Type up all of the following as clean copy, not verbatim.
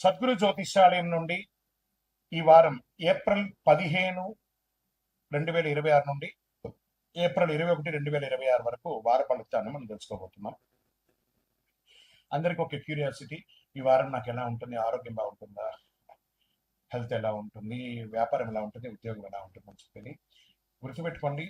సద్గురు జ్యోతిష్యాలయం నుండి ఈ వారం ఏప్రిల్ 15, 2026 నుండి ఏప్రిల్ 21, 2026 వరకు వార ఫలితాన్ని మనం తెలుసుకోబోతున్నాం. అందరికి ఒక క్యూరియాసిటీ, ఈ వారం నాకు ఎలా ఉంటుంది, ఆరోగ్యం బాగుంటుందా, హెల్త్ ఎలా ఉంటుంది, వ్యాపారం ఎలా ఉంటుంది, ఉద్యోగం ఎలా ఉంటుంది అని చెప్పి గుర్తుపెట్టుకోండి.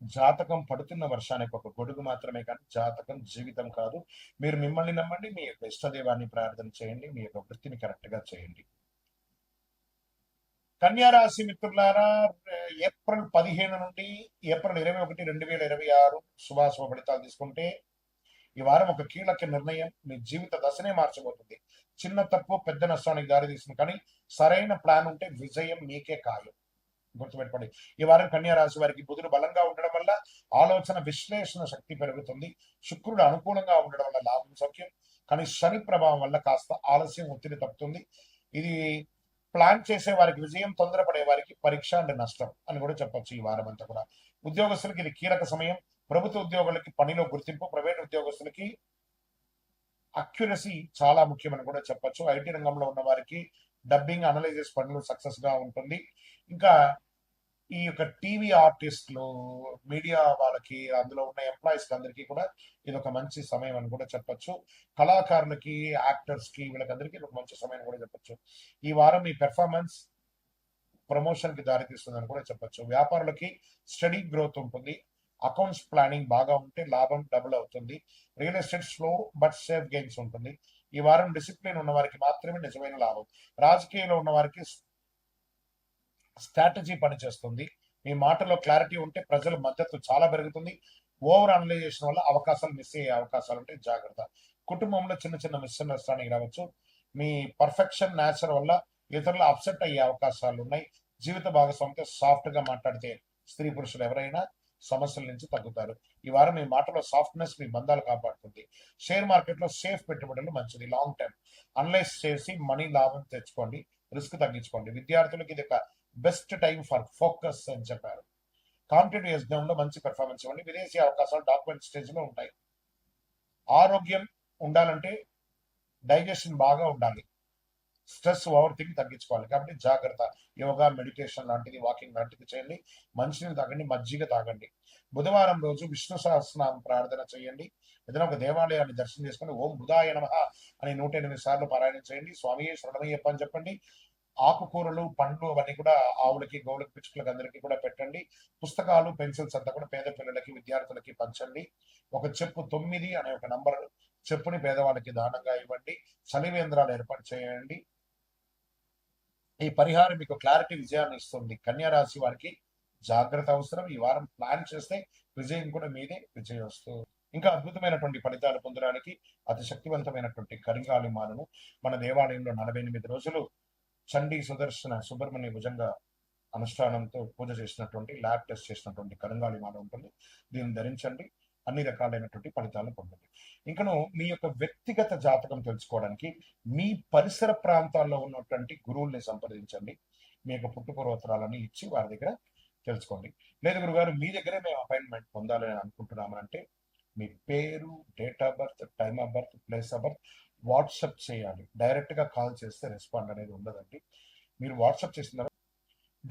జాతకం పడుతున్న వర్షానికి ఒక గొడుగు మాత్రమే, కానీ జాతకం జీవితం కాదు. మీరు మిమ్మల్ని నమ్మండి, మీ యొక్క ఇష్టదైవాన్ని ప్రార్థన చేయండి, మీ యొక్క వృత్తిని కరెక్ట్ గా చేయండి. కన్యారాశి మిత్రులారా, ఏప్రిల్ 15 నుండి ఏప్రిల్ 21, 2026 శుభాశుభ ఫలితాలు తీసుకుంటే ఈ వారం ఒక కీలక నిర్ణయం మీ జీవిత దశనే మార్చబోతుంది. చిన్న తప్పు పెద్ద నష్టానికి దారి తీస్తుంది, కానీ సరైన ప్లాన్ ఉంటే విజయం మీకే ఖాయం. గుర్తుపెట్టుకోండి, ఈ వారం కన్యా రాశి వారికి బుధుడు బలంగా ఉండడం వల్ల ఆలోచన విశ్లేషణ శక్తి పెరుగుతుంది. శుక్రుడు అనుకూలంగా ఉండడం వల్ల లాభం సౌఖ్యం, కానీ శని ప్రభావం వల్ల కాస్త ఆలస్యం, ఒత్తిడి తప్పుతుంది. ఇది ప్లాన్ చేసే వారికి విజయం, తొందరపడే వారికి పరీక్ష అంటే నష్టం అని కూడా చెప్పొచ్చు. ఈ వారం అంతా కూడా ఉద్యోగస్తులకి ఇది కీలక సమయం. ప్రభుత్వ ఉద్యోగులకి పనిలో గుర్తింపు, ప్రైవేట్ ఉద్యోగస్తులకి అక్యురసీ చాలా ముఖ్యమని కూడా చెప్పొచ్చు. ఐటీ రంగంలో ఉన్న వారికి డబ్బింగ్, అనలైజెస్ పనులు సక్సెస్ గా ఉంటుంది. ఇంకా ఈ యొక్క టీవీ ఆర్టిస్టులు, మీడియా వాళ్ళకి, అందులో ఉన్న ఎంప్లాయీస్ అందరికీ కూడా ఇది ఒక మంచి సమయం అని కూడా చెప్పొచ్చు. కళాకారులకి, యాక్టర్స్ కి, వీళ్ళకందరికీ ఇది ఒక మంచి సమయం అని కూడా చెప్పొచ్చు. ఈ వారం మీ పెర్ఫార్మెన్స్ ప్రమోషన్ కి దారి తీస్తుందని కూడా చెప్పొచ్చు. వ్యాపారులకి స్టడీ గ్రోత్ ఉంటుంది. అకౌంట్స్ ప్లానింగ్ బాగా ఉంటే లాభం డబుల్ అవుతుంది. Real estate slow but safe gains ఉంటుంది. ఈ వారం డిసిప్లిన్ ఉన్న వారికి మాత్రమే నిజమైన లాభం. రాజకీయంలో ఉన్న వారికి స్ట్రాటజీ పనిచేస్తుంది. మీ మాటలో క్లారిటీ ఉంటే ప్రజల మద్దతు చాలా పెరుగుతుంది. ఓవర్ అనలైజేషన్ వల్ల అవకాశాలు మిస్ అయ్యే అవకాశాలు ఉంటే జాగ్రత్త. కుటుంబంలో చిన్న చిన్న మిస్అండర్స్టాండింగ్ రావచ్చు. మీ పర్ఫెక్షన్ నేచర్ వల్ల ఇతరులు అప్సెట్ అయ్యే అవకాశాలు ఉన్నాయి. జీవిత భాగస్వామితో సాఫ్ట్ గా మాట్లాడితే స్త్రీ పురుషులు ఎవరైనా సమస్యల నుంచి తగ్గుతారు. ఈ వారం మీ మాటలో సాఫ్ట్నెస్ మీ బంధాలు కాపాడుతుంది. షేర్ మార్కెట్ లో సేఫ్ పెట్టుబడులు మంచిది. లాంగ్ టర్మ్ అనలైజ్ చేసి మనీ లాభం తెచ్చుకోండి, రిస్క్ తగ్గించుకోండి. విద్యార్థులకు ఇది ఒక బెస్ట్ టైం ఫర్ ఫోకస్ అని చెప్పారు. కాంపిటేటివ్ ఎగ్జామ్ లో మంచి పెర్ఫార్మెన్స్ ఇవ్వండి. విదేశీ అవకాశాలు డాక్యుమెంట్ స్టేజ్ లో ఉంటాయి. ఆరోగ్యం ఉండాలంటే డైజెషన్ బాగా ఉండాలి. స్ట్రెస్, ఓవర్ థింక్ తగ్గించుకోవాలి. కాబట్టి జాగ్రత్త. యోగా, మెడిటేషన్ లాంటిది, వాకింగ్ లాంటిది చేయండి. మంచినీళ్ళు తాగండి, మజ్జిగ తాగండి. బుధవారం రోజు విష్ణు సహస్రనామం ప్రార్థన చేయండి. ఏదైనా ఒక దేవాలయాన్ని దర్శనం చేసుకుని ఓం బుధాయ నమః అని 108 సార్లు పారాయణం చేయండి. స్వామి శరణమయ్యప్ప అని చెప్పండి. ఆకుకూరలు, పండ్లు అవన్నీ కూడా ఆవులకి, గోవులకి, పిచ్చుకలకి అందరికీ కూడా పెట్టండి. పుస్తకాలు, పెన్సిల్స్ అంతా కూడా పేద పిల్లలకి, విద్యార్థులకి పంచండి. ఒక చెప్పు 9 అనే ఒక నంబర్ చెప్పుని పేదవాళ్ళకి దానంగా ఇవ్వండి. చలివేంద్రాలు ఏర్పాటు చేయండి. ఈ పరిహారం మీకు క్లారిటీ, విజయాన్ని ఇస్తుంది. కన్యా రాశి వారికి జాగ్రత్త అవసరం. ఈ వారం ప్లాన్ చేస్తే విజయం కూడా మీదే విజయోస్తు. ఇంకా అద్భుతమైనటువంటి ఫలితాలు పొందడానికి అతి శక్తివంతమైనటువంటి కరింగాలి మాలను మన దేవాలయంలో 48 రోజులు చండీ సుదర్శన సుబ్రహ్మణ్య భుజంగా అనుష్ఠానంతో పూజ చేసినటువంటి, ల్యాబ్ టెస్ట్ చేసినటువంటి కరింగాలి మాల ఉంటుంది. దీన్ని ధరించండి, అన్ని రకాలైనటువంటి ఫలితాలను పొందండి. ఇంకను మీ యొక్క వ్యక్తిగత జాతకం తెలుసుకోవడానికి మీ పరిసర ప్రాంతాల్లో ఉన్నటువంటి గురువుల్ని సంప్రదించండి. మీ యొక్క పుట్టుపూర్వోత్తరాలని ఇచ్చి వారి దగ్గర తెలుసుకోండి. లేదు గురుగారు, మీ దగ్గరే మేము అపాయింట్మెంట్ పొందాలని అనుకుంటున్నామని అంటే మీ పేరు, date of birth, time of birth, place of birth WhatsApp చేయాలి. డైరెక్ట్ గా కాల్ చేస్తే రెస్పాండ్ అనేది ఉండదండి. మీరు వాట్సాప్ చేసిన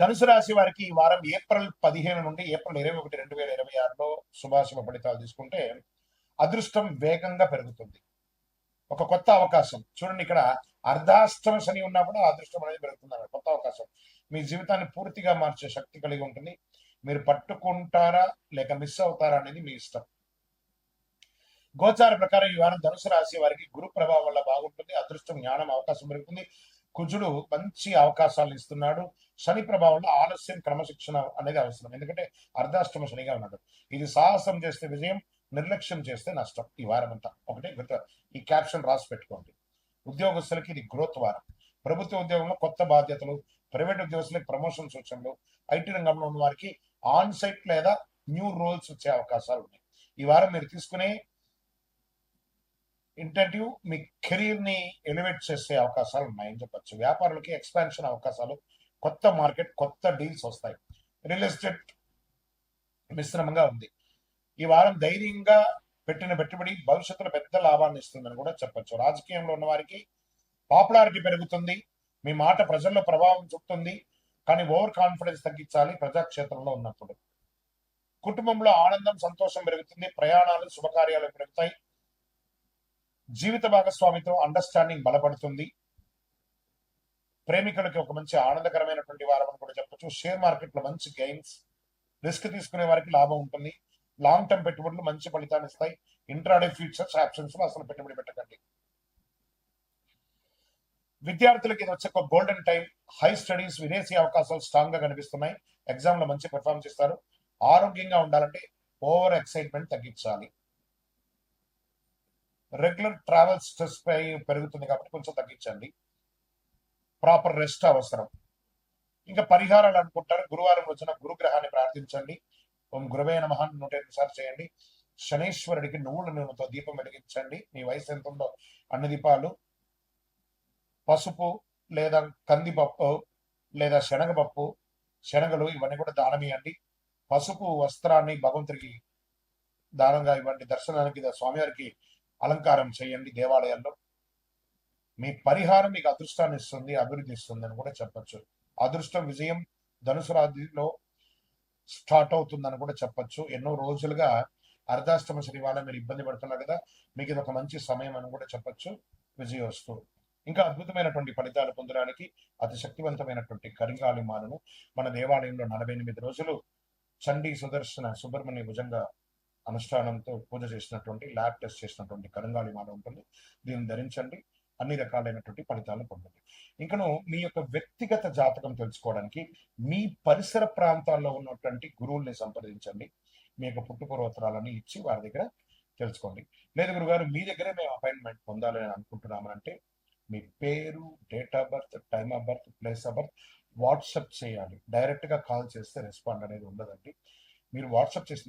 ధనుసు రాశి వారికి ఈ వారం ఏప్రిల్ 15 నుండి ఏప్రిల్ 21, 2026లో శుభాశుభ ఫలితాలు తీసుకుంటే అదృష్టం వేగంగా పెరుగుతుంది. ఒక కొత్త అవకాశం చూడండి, ఇక్కడ అర్ధాష్టమ శని ఉన్నా కూడా అదృష్టం అనేది పెరుగుతుంది. కొత్త అవకాశం మీ జీవితాన్ని పూర్తిగా మార్చే శక్తి కలిగి ఉంటుంది. మీరు పట్టుకుంటారా లేక మిస్ అవుతారా అనేది మీ ఇష్టం. గోచార ప్రకారం ఈ వారం ధనుసు రాశి వారికి గురు ప్రభావం వల్ల బాగుంటుంది. అదృష్టం, జ్ఞానం, అవకాశం పెరుగుతుంది. కుజుడు మంచి అవకాశాలను ఇస్తున్నాడు. శని ప్రభావంలో ఆలస్యం, క్రమశిక్షణ అనేది అవసరం. ఎందుకంటే అర్ధాష్టమ శనిగా ఉన్నాడు. ఇది సాహసం చేస్తే విజయం, నిర్లక్ష్యం చేస్తే నష్టం. ఈ వారం అంతా ఒకటే ఈ క్యాప్షన్ రాసి పెట్టుకోండి. ఉద్యోగస్తులకి ఇది గ్రోత్ వారం. ప్రభుత్వ ఉద్యోగంలో కొత్త బాధ్యతలు, ప్రైవేట్ ఉద్యోగస్తులకి ప్రమోషన్ సూచనలు, ఐటీ రంగంలో ఉన్న వారికి ఆన్ సైట్ లేదా న్యూ రోల్స్ వచ్చే అవకాశాలు ఉన్నాయి. ఈ వారం మీరు తీసుకునే ఇంటర్వ్యూ మీ కెరీర్ ని ఎలివేట్ చేసే అవకాశాలు ఉన్నాయని చెప్పచ్చు. వ్యాపారులకి ఎక్స్పాన్షన్ అవకాశాలు, కొత్త మార్కెట్, కొత్త డీల్స్ వస్తాయి. రియల్ ఎస్టేట్ మిశ్రమంగా ఉంది. ఈ వారం ధైర్యంగా పెట్టిన పెట్టుబడి భవిష్యత్తులో పెద్ద లాభాన్ని ఇస్తుందని కూడా చెప్పచ్చు. రాజకీయంలో ఉన్న వారికి పాపులారిటీ పెరుగుతుంది, మీ మాట ప్రజల్లో ప్రభావం చూపుతుంది. కానీ ఓవర్ కాన్ఫిడెన్స్ తగ్గించాలి ప్రజాక్షేత్రంలో ఉన్నప్పుడు. కుటుంబంలో ఆనందం, సంతోషం పెరుగుతుంది, ప్రయాణాలు, శుభకార్యాలు పెరుగుతాయి. జీవిత భాగస్వామితో అండర్స్టాండింగ్ బలపడుతుంది. ప్రేమికులకి ఒక మంచి ఆనందకరమైనటువంటి వారం అని కూడా చెప్పొచ్చు. షేర్ మార్కెట్ లో మంచి గెయిన్స్, రిస్క్ తీసుకునే వారికి లాభం ఉంటుంది. లాంగ్ టర్మ్ పెట్టుబడులు మంచి ఫలితాన్ని ఇస్తాయి. ఇంట్రాడే ఫ్యూచర్స్ ఆప్షన్స్ లో అసలు పెట్టుబడి పెట్టకండి. విద్యార్థులకి ఇది వచ్చే ఒక గోల్డెన్ టైం. హై స్టడీస్, విదేశీ అవకాశాలు స్ట్రాంగ్ గా కనిపిస్తున్నాయి. ఎగ్జామ్ లో మంచి పెర్ఫార్మ్ చేస్తారు. ఆరోగ్యంగా ఉండాలంటే ఓవర్ ఎక్సైట్మెంట్ తగ్గించాలి. రెగ్యులర్ ట్రావెల్ స్ట్రెస్ పెరుగుతుంది కాబట్టి కొంచెం తగ్గించండి. ప్రాపర్ రెస్ట్ అవసరం. ఇంకా పరిహారాలు అనుకుంటారు. గురువారం రోజున గురుగ్రహాన్ని ప్రార్థించండి. ఓం గురవే నమః 108 సార్లు చేయండి. శనీశ్వరుడికి నువ్వుల నూనెతో దీపం వెలిగించండి. మీ వయసు ఎంత ఉందో అన్ని దీపాలు. పసుపు లేదా కందిపప్పు లేదా శనగపప్పు, శనగలు ఇవన్నీ కూడా దానం ఇవ్వండి. పసుపు వస్త్రాన్ని భగవంతుడికి దానంగా ఇవ్వండి. దర్శనానికి స్వామివారికి అలంకారం చేయండి దేవాలయాల్లో. మీ పరిహారం మీకు అదృష్టాన్ని ఇస్తుంది, అభివృద్ధి ఇస్తుంది అని కూడా చెప్పచ్చు. అదృష్టం, విజయం ధనుసు రాశిలో స్టార్ట్ అవుతుందని కూడా చెప్పచ్చు. ఎన్నో రోజులుగా అర్ధాష్టమ శని వల్ల మీరు ఇబ్బంది పడుతున్నారు కదా, మీకు ఇది ఒక మంచి సమయం అని కూడా చెప్పచ్చు. విజయోస్తు. ఇంకా అద్భుతమైనటువంటి ఫలితాలు పొందడానికి అతి శక్తివంతమైనటువంటి కరింగాలి మాలను మన దేవాలయంలో 48 రోజులు చండీ సుదర్శన సుబ్రహ్మణ్య భుజంగా అనుష్ఠానంతో పూజ చేసినటువంటి, ల్యాబ్ టెస్ట్ చేసినటువంటి కరింగాలి మాల ఉంటుంది. దీన్ని ధరించండి. అన్ని రకాలైనటువంటి ఫలితాలను పొందండి. ఇంకను మీ యొక్క వ్యక్తిగత జాతకం తెలుసుకోవడానికి మీ పరిసర ప్రాంతాల్లో ఉన్నటువంటి గురువుల్ని సంప్రదించండి. మీ యొక్క పుట్టుపూర్వోత్తరాలని ఇచ్చి వారి దగ్గర తెలుసుకోండి. లేదు గురుగారు మీ దగ్గరే మేము అపాయింట్మెంట్ పొందాలి అని అనుకుంటున్నామంటే మీ పేరు, date of birth, time of birth, place of birth WhatsApp చేయాలి. డైరెక్ట్ గా కాల్ చేస్తే రెస్పాండ్ అనేది ఉండదండి. మీరు వాట్సాప్ చేసిన